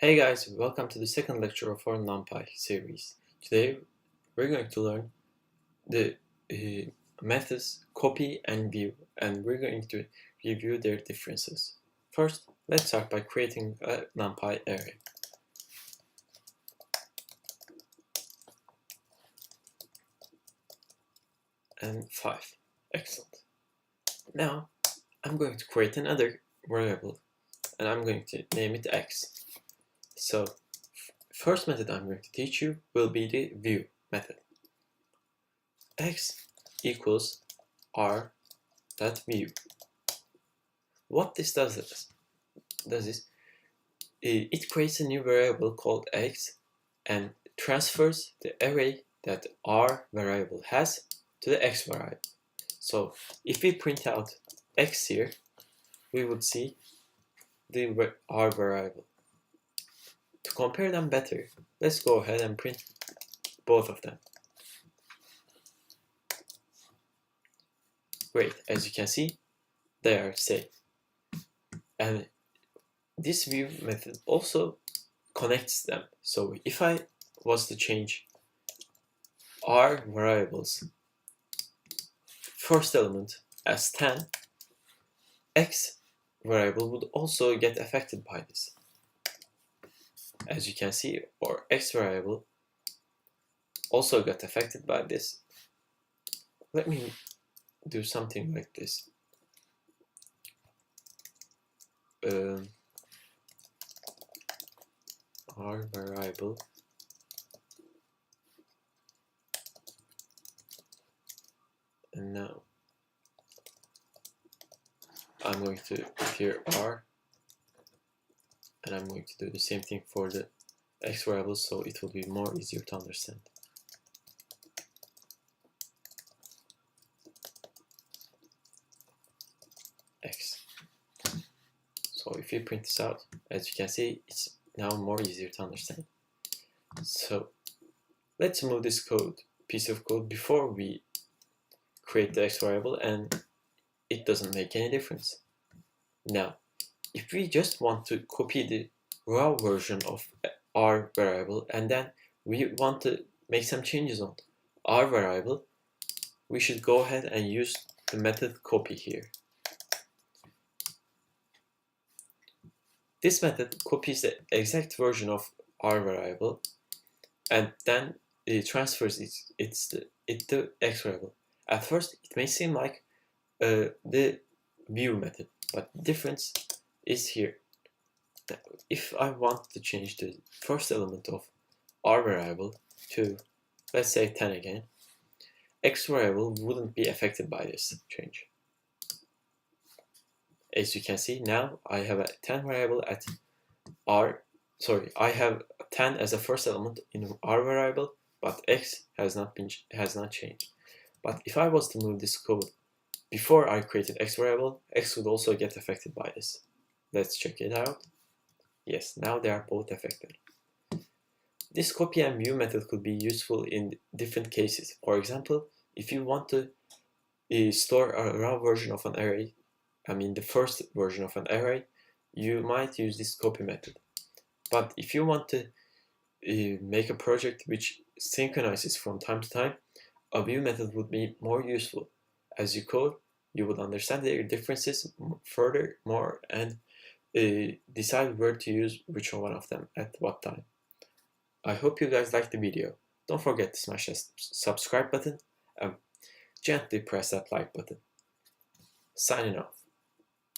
Hey guys, welcome to the second lecture of our Numpy series. Today we're going to learn the methods copy and view, and we're going to review their differences. First, let's start by creating a Numpy array. And 5. Excellent. Now, I'm going to create another variable, and I'm going to name it x. So, first method I'm going to teach you will be the view method. X equals r.view. What this does is it creates a new variable called x and transfers the array that r variable has to the x variable. So if we print out x here, we would see the r variable. To compare them better, let's go ahead and print both of them. Great, as you can see, they are safe. And this view method also connects them. So if I was to change r variables first element as 10, x variable would also get affected by this. As you can see, our x variable also got affected by this. Let me do something like this. R variable and now I'm going to here r, and I'm going to do the same thing for the x variable so it will be more easier to understand. X. So if you print this out, as you can see, it's now more easier to understand. So let's move this piece of code before we create the x variable, and it doesn't make any difference. Now, if we just want to copy the raw version of r variable and then we want to make some changes on r variable, we should go ahead and use the method copy here. This method copies the exact version of r variable and then it transfers it to x variable. At first, it may seem like the view method, but the difference is here. If I want to change the first element of r variable to, let's say, 10 again, x variable wouldn't be affected by this change. As you can see, now I have a 10 variable at I have 10 as a first element in r variable, but x has not changed. But if I was to move this code before I created x variable, x would also get affected by this. Let's check it out. Yes, now they are both affected. This copy and view method could be useful in different cases. For example, if you want to store a raw version of an array, the first version of an array, you might use this copy method. But if you want to make a project which synchronizes from time to time, a view method would be more useful. As you code, you would understand their differences more and decide where to use which one of them at what time. I hope you guys liked the video. Don't forget to smash that subscribe button and gently press that like button. Signing off.